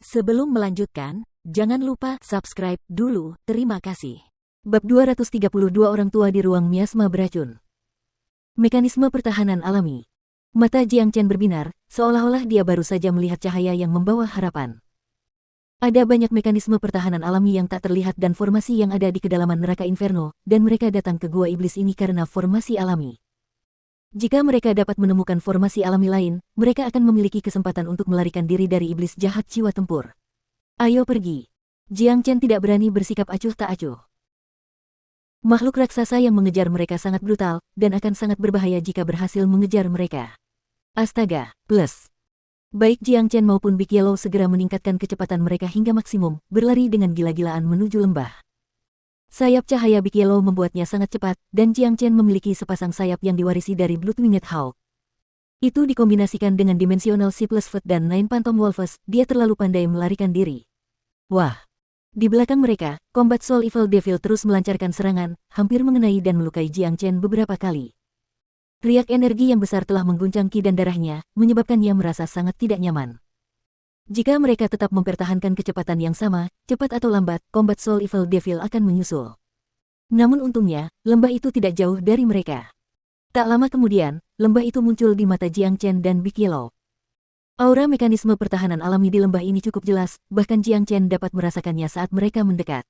Sebelum melanjutkan, jangan lupa subscribe dulu, terima kasih. Bab 232 Orang tua di ruang miasma beracun. Mekanisme pertahanan alami. Mata Jiang Chen berbinar, seolah-olah dia baru saja melihat cahaya yang membawa harapan. Ada banyak mekanisme pertahanan alami yang tak terlihat dan formasi yang ada di kedalaman neraka inferno, dan mereka datang ke gua iblis ini karena formasi alami. Jika mereka dapat menemukan formasi alami lain, mereka akan memiliki kesempatan untuk melarikan diri dari iblis jahat jiwa tempur. Ayo pergi. Jiang Chen tidak berani bersikap acuh tak acuh. Makhluk raksasa yang mengejar mereka sangat brutal, dan akan sangat berbahaya jika berhasil mengejar mereka. Astaga, plus. Baik Jiang Chen maupun Big Yellow segera meningkatkan kecepatan mereka hingga maksimum, berlari dengan gila-gilaan menuju lembah. Sayap cahaya Big Yellow membuatnya sangat cepat, dan Jiang Chen memiliki sepasang sayap yang diwarisi dari Blood-Winged Hawk. Itu dikombinasikan dengan dimensional Shapeless Foot dan Nine Phantom Wolves, dia terlalu pandai melarikan diri. Wah! Di belakang mereka, Combat Soul Evil Devil terus melancarkan serangan, hampir mengenai dan melukai Jiang Chen beberapa kali. Riak energi yang besar telah mengguncang ki dan darahnya, menyebabkannya merasa sangat tidak nyaman. Jika mereka tetap mempertahankan kecepatan yang sama, cepat atau lambat, Combat Soul Evil Devil akan menyusul. Namun untungnya, lembah itu tidak jauh dari mereka. Tak lama kemudian, lembah itu muncul di mata Jiang Chen dan Big Yellow. Aura mekanisme pertahanan alami di lembah ini cukup jelas, bahkan Jiang Chen dapat merasakannya saat mereka mendekat.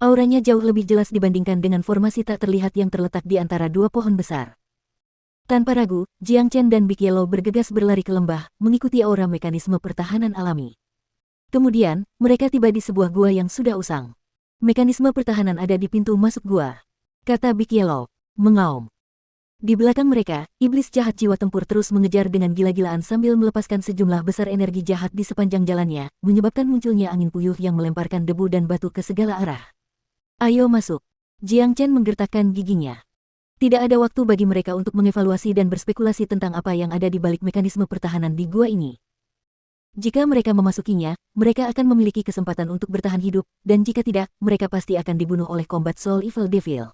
Auranya jauh lebih jelas dibandingkan dengan formasi tak terlihat yang terletak di antara dua pohon besar. Tanpa ragu, Jiang Chen dan Big Yellow bergegas berlari ke lembah, mengikuti aura mekanisme pertahanan alami. Kemudian, mereka tiba di sebuah gua yang sudah usang. Mekanisme pertahanan ada di pintu masuk gua, kata Big Yellow, mengaum. Di belakang mereka, iblis jahat jiwa tempur terus mengejar dengan gila-gilaan sambil melepaskan sejumlah besar energi jahat di sepanjang jalannya, menyebabkan munculnya angin puyuh yang melemparkan debu dan batu ke segala arah. Ayo masuk. Jiang Chen menggertakkan giginya. Tidak ada waktu bagi mereka untuk mengevaluasi dan berspekulasi tentang apa yang ada di balik mekanisme pertahanan di gua ini. Jika mereka memasukinya, mereka akan memiliki kesempatan untuk bertahan hidup, dan jika tidak, mereka pasti akan dibunuh oleh Combat Soul Evil Devil.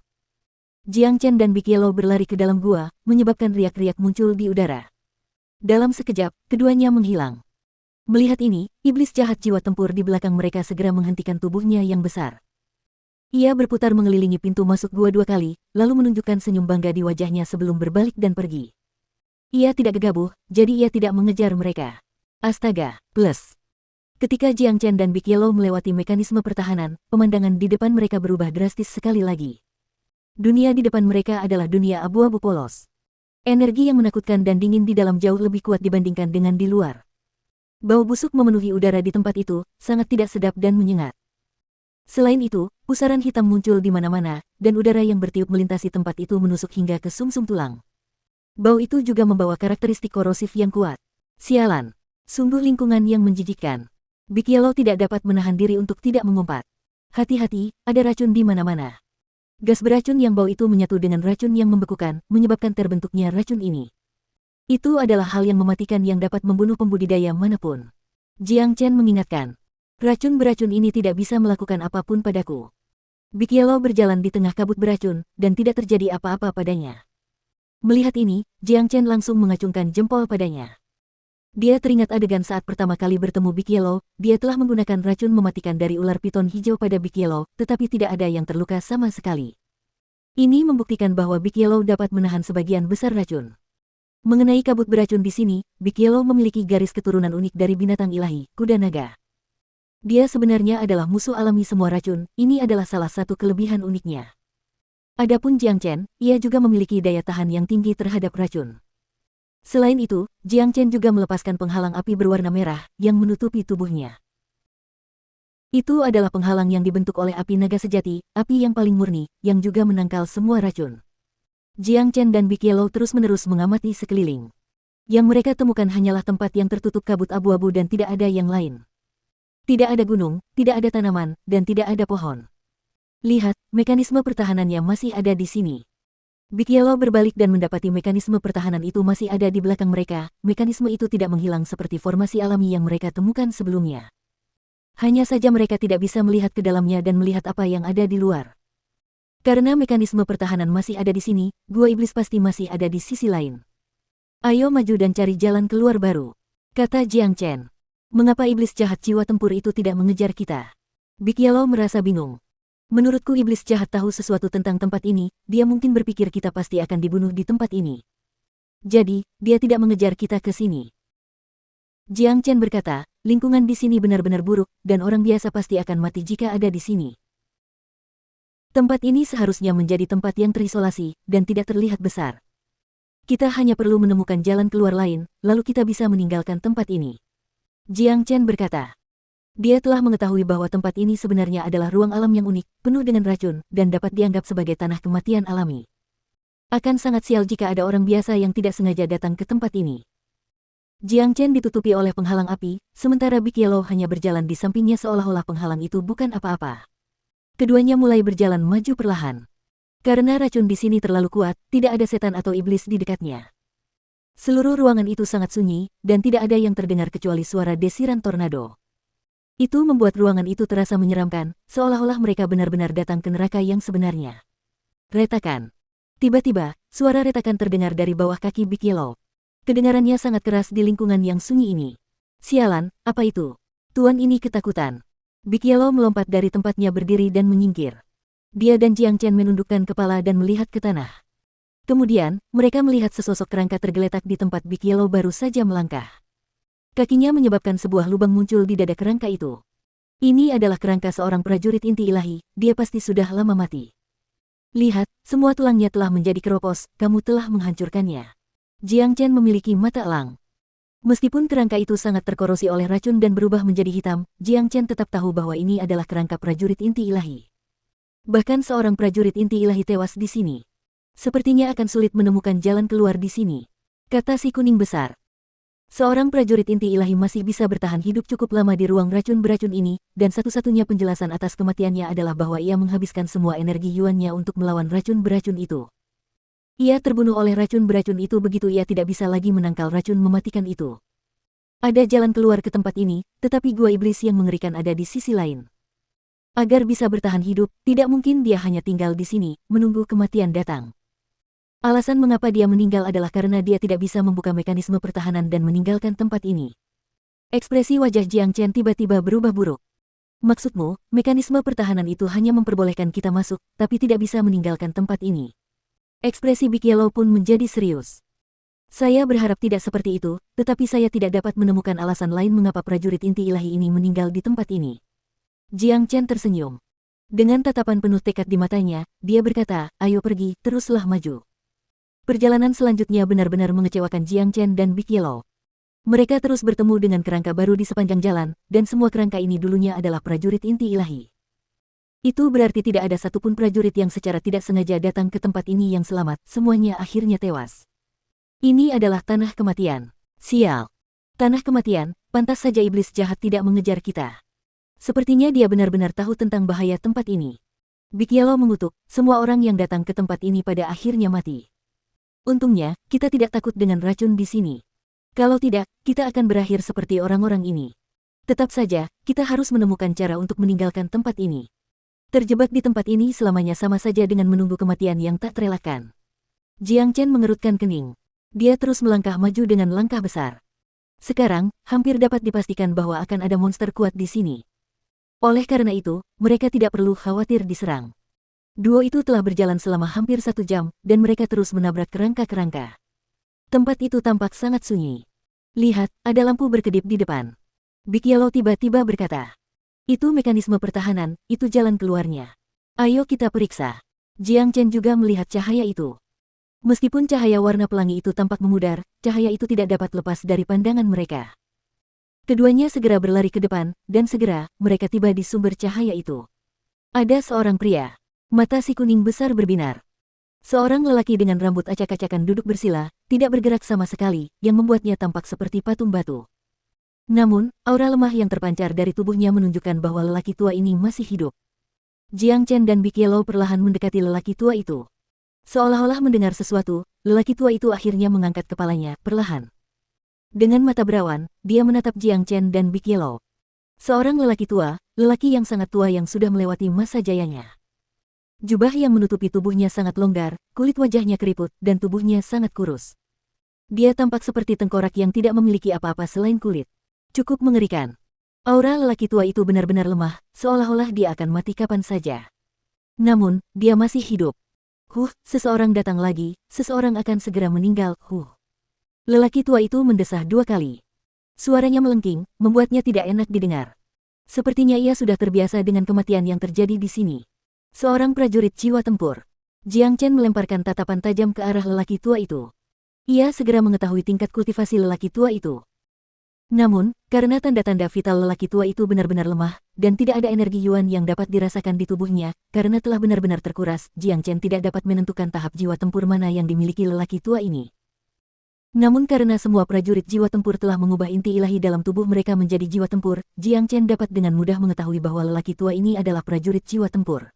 Jiang Chen dan Big Yellow berlari ke dalam gua, menyebabkan riak-riak muncul di udara. Dalam sekejap, keduanya menghilang. Melihat ini, iblis jahat jiwa tempur di belakang mereka segera menghentikan tubuhnya yang besar. Ia berputar mengelilingi pintu masuk gua dua kali, lalu menunjukkan senyum bangga di wajahnya sebelum berbalik dan pergi. Ia tidak gegabah, jadi ia tidak mengejar mereka. Astaga, plus. Ketika Jiang Chen dan Big Yellow melewati mekanisme pertahanan, pemandangan di depan mereka berubah drastis sekali lagi. Dunia di depan mereka adalah dunia abu-abu polos. Energi yang menakutkan dan dingin di dalam jauh lebih kuat dibandingkan dengan di luar. Bau busuk memenuhi udara di tempat itu, sangat tidak sedap dan menyengat. Selain itu, pusaran hitam muncul di mana-mana, dan udara yang bertiup melintasi tempat itu menusuk hingga ke sumsum tulang. Bau itu juga membawa karakteristik korosif yang kuat. Sialan. Sungguh lingkungan yang menjijikkan. Big Yellow tidak dapat menahan diri untuk tidak mengumpat. Hati-hati, ada racun di mana-mana. Gas beracun yang bau itu menyatu dengan racun yang membekukan, menyebabkan terbentuknya racun ini. Itu adalah hal yang mematikan yang dapat membunuh pembudidaya manapun. Jiang Chen mengingatkan. Racun beracun ini tidak bisa melakukan apapun padaku. Big Yellow berjalan di tengah kabut beracun, dan tidak terjadi apa-apa padanya. Melihat ini, Jiang Chen langsung mengacungkan jempol padanya. Dia teringat adegan saat pertama kali bertemu Big Yellow, dia telah menggunakan racun mematikan dari ular piton hijau pada Big Yellow, tetapi tidak ada yang terluka sama sekali. Ini membuktikan bahwa Big Yellow dapat menahan sebagian besar racun. Mengenai kabut beracun di sini, Big Yellow memiliki garis keturunan unik dari binatang ilahi, kuda naga. Dia sebenarnya adalah musuh alami semua racun, ini adalah salah satu kelebihan uniknya. Adapun Jiang Chen, ia juga memiliki daya tahan yang tinggi terhadap racun. Selain itu, Jiang Chen juga melepaskan penghalang api berwarna merah, yang menutupi tubuhnya. Itu adalah penghalang yang dibentuk oleh api naga sejati, api yang paling murni, yang juga menangkal semua racun. Jiang Chen dan Big Yellow terus-menerus mengamati sekeliling. Yang mereka temukan hanyalah tempat yang tertutup kabut abu-abu dan tidak ada yang lain. Tidak ada gunung, tidak ada tanaman, dan tidak ada pohon. Lihat, mekanisme pertahanannya masih ada di sini. Big Yellow berbalik dan mendapati mekanisme pertahanan itu masih ada di belakang mereka. Mekanisme itu tidak menghilang seperti formasi alami yang mereka temukan sebelumnya. Hanya saja mereka tidak bisa melihat ke dalamnya dan melihat apa yang ada di luar. Karena mekanisme pertahanan masih ada di sini, gua iblis pasti masih ada di sisi lain. Ayo maju dan cari jalan keluar baru, kata Jiang Chen. Mengapa iblis jahat jiwa tempur itu tidak mengejar kita? Big Yellow merasa bingung. Menurutku iblis jahat tahu sesuatu tentang tempat ini, dia mungkin berpikir kita pasti akan dibunuh di tempat ini. Jadi, dia tidak mengejar kita ke sini. Jiang Chen berkata, lingkungan di sini benar-benar buruk, dan orang biasa pasti akan mati jika ada di sini. Tempat ini seharusnya menjadi tempat yang terisolasi, dan tidak terlihat besar. Kita hanya perlu menemukan jalan keluar lain, lalu kita bisa meninggalkan tempat ini. Jiang Chen berkata. Dia telah mengetahui bahwa tempat ini sebenarnya adalah ruang alam yang unik, penuh dengan racun, dan dapat dianggap sebagai tanah kematian alami. Akan sangat sial jika ada orang biasa yang tidak sengaja datang ke tempat ini. Jiang Chen ditutupi oleh penghalang api, sementara Big Yellow hanya berjalan di sampingnya seolah-olah penghalang itu bukan apa-apa. Keduanya mulai berjalan maju perlahan. Karena racun di sini terlalu kuat, tidak ada setan atau iblis di dekatnya. Seluruh ruangan itu sangat sunyi, dan tidak ada yang terdengar kecuali suara desiran tornado. Itu membuat ruangan itu terasa menyeramkan, seolah-olah mereka benar-benar datang ke neraka yang sebenarnya. Retakan. Tiba-tiba, suara retakan terdengar dari bawah kaki Big Yellow. Kedengarannya sangat keras di lingkungan yang sunyi ini. Sialan, apa itu? Tuan ini ketakutan. Big Yellow melompat dari tempatnya berdiri dan menyingkir. Dia dan Jiang Chen menundukkan kepala dan melihat ke tanah. Kemudian, mereka melihat sesosok kerangka tergeletak di tempat Big Yellow baru saja melangkah. Kakinya menyebabkan sebuah lubang muncul di dada kerangka itu. Ini adalah kerangka seorang prajurit inti ilahi, dia pasti sudah lama mati. Lihat, semua tulangnya telah menjadi keropos, kamu telah menghancurkannya. Jiang Chen memiliki mata elang. Meskipun kerangka itu sangat terkorosi oleh racun dan berubah menjadi hitam, Jiang Chen tetap tahu bahwa ini adalah kerangka prajurit inti ilahi. Bahkan seorang prajurit inti ilahi tewas di sini. Sepertinya akan sulit menemukan jalan keluar di sini, kata si kuning besar. Seorang prajurit inti ilahi masih bisa bertahan hidup cukup lama di ruang racun beracun ini, dan satu-satunya penjelasan atas kematiannya adalah bahwa ia menghabiskan semua energi yuannya untuk melawan racun beracun itu. Ia terbunuh oleh racun beracun itu begitu ia tidak bisa lagi menangkal racun mematikan itu. Ada jalan keluar ke tempat ini, tetapi gua iblis yang mengerikan ada di sisi lain. Agar bisa bertahan hidup, tidak mungkin dia hanya tinggal di sini, menunggu kematian datang. Alasan mengapa dia meninggal adalah karena dia tidak bisa membuka mekanisme pertahanan dan meninggalkan tempat ini. Ekspresi wajah Jiang Chen tiba-tiba berubah buruk. Maksudmu, mekanisme pertahanan itu hanya memperbolehkan kita masuk, tapi tidak bisa meninggalkan tempat ini. Ekspresi Big Yellow pun menjadi serius. Saya berharap tidak seperti itu, tetapi saya tidak dapat menemukan alasan lain mengapa prajurit inti ilahi ini meninggal di tempat ini. Jiang Chen tersenyum. Dengan tatapan penuh tekad di matanya, dia berkata, ayo pergi, teruslah maju. Perjalanan selanjutnya benar-benar mengecewakan Jiang Chen dan Big Yellow. Mereka terus bertemu dengan kerangka baru di sepanjang jalan, dan semua kerangka ini dulunya adalah prajurit inti ilahi. Itu berarti tidak ada satupun prajurit yang secara tidak sengaja datang ke tempat ini yang selamat, semuanya akhirnya tewas. Ini adalah tanah kematian. Sial. Tanah kematian, pantas saja iblis jahat tidak mengejar kita. Sepertinya dia benar-benar tahu tentang bahaya tempat ini. Big Yellow mengutuk, semua orang yang datang ke tempat ini pada akhirnya mati. Untungnya, kita tidak takut dengan racun di sini. Kalau tidak, kita akan berakhir seperti orang-orang ini. Tetap saja, kita harus menemukan cara untuk meninggalkan tempat ini. Terjebak di tempat ini selamanya sama saja dengan menunggu kematian yang tak terelakkan. Jiang Chen mengerutkan kening. Dia terus melangkah maju dengan langkah besar. Sekarang, hampir dapat dipastikan bahwa akan ada monster kuat di sini. Oleh karena itu, mereka tidak perlu khawatir diserang. Duo itu telah berjalan selama hampir 1 jam, dan mereka terus menabrak kerangka-kerangka. Tempat itu tampak sangat sunyi. Lihat, ada lampu berkedip di depan. Big Yellow tiba-tiba berkata. Itu mekanisme pertahanan, itu jalan keluarnya. Ayo kita periksa. Jiang Chen juga melihat cahaya itu. Meskipun cahaya warna pelangi itu tampak memudar, cahaya itu tidak dapat lepas dari pandangan mereka. Keduanya segera berlari ke depan, dan segera, mereka tiba di sumber cahaya itu. Ada seorang pria. Mata si kuning besar berbinar. Seorang lelaki dengan rambut acak-acakan duduk bersila, tidak bergerak sama sekali, yang membuatnya tampak seperti patung batu. Namun, aura lemah yang terpancar dari tubuhnya menunjukkan bahwa lelaki tua ini masih hidup. Jiang Chen dan Big Yellow perlahan mendekati lelaki tua itu. Seolah-olah mendengar sesuatu, lelaki tua itu akhirnya mengangkat kepalanya, perlahan. Dengan mata berawan, dia menatap Jiang Chen dan Big Yellow. Seorang lelaki tua, lelaki yang sangat tua yang sudah melewati masa jayanya. Jubah yang menutupi tubuhnya sangat longgar, kulit wajahnya keriput, dan tubuhnya sangat kurus. Dia tampak seperti tengkorak yang tidak memiliki apa-apa selain kulit. Cukup mengerikan. Aura lelaki tua itu benar-benar lemah, seolah-olah dia akan mati kapan saja. Namun, dia masih hidup. Seseorang datang lagi, seseorang akan segera meninggal. Lelaki tua itu mendesah 2 kali. Suaranya melengking, membuatnya tidak enak didengar. Sepertinya ia sudah terbiasa dengan kematian yang terjadi di sini. Seorang prajurit jiwa tempur. Jiang Chen melemparkan tatapan tajam ke arah lelaki tua itu. Ia segera mengetahui tingkat kultivasi lelaki tua itu. Namun, karena tanda-tanda vital lelaki tua itu benar-benar lemah, dan tidak ada energi Yuan yang dapat dirasakan di tubuhnya, karena telah benar-benar terkuras, Jiang Chen tidak dapat menentukan tahap jiwa tempur mana yang dimiliki lelaki tua ini. Namun karena semua prajurit jiwa tempur telah mengubah inti ilahi dalam tubuh mereka menjadi jiwa tempur, Jiang Chen dapat dengan mudah mengetahui bahwa lelaki tua ini adalah prajurit jiwa tempur.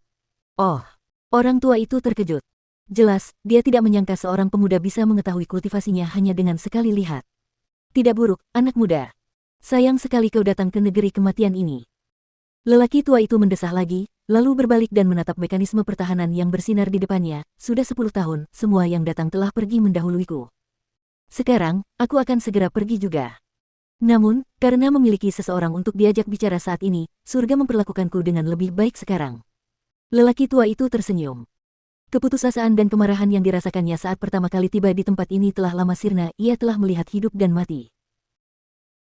Oh, orang tua itu terkejut. Jelas, dia tidak menyangka seorang pemuda bisa mengetahui kultivasinya hanya dengan sekali lihat. Tidak buruk, anak muda. Sayang sekali kau datang ke negeri kematian ini. Lelaki tua itu mendesah lagi, lalu berbalik dan menatap mekanisme pertahanan yang bersinar di depannya. Sudah 10 tahun, semua yang datang telah pergi mendahuluiku. Sekarang, aku akan segera pergi juga. Namun, karena memiliki seseorang untuk diajak bicara saat ini, surga memperlakukanku dengan lebih baik sekarang. Lelaki tua itu tersenyum. Keputusasaan dan kemarahan yang dirasakannya saat pertama kali tiba di tempat ini telah lama sirna, ia telah melihat hidup dan mati.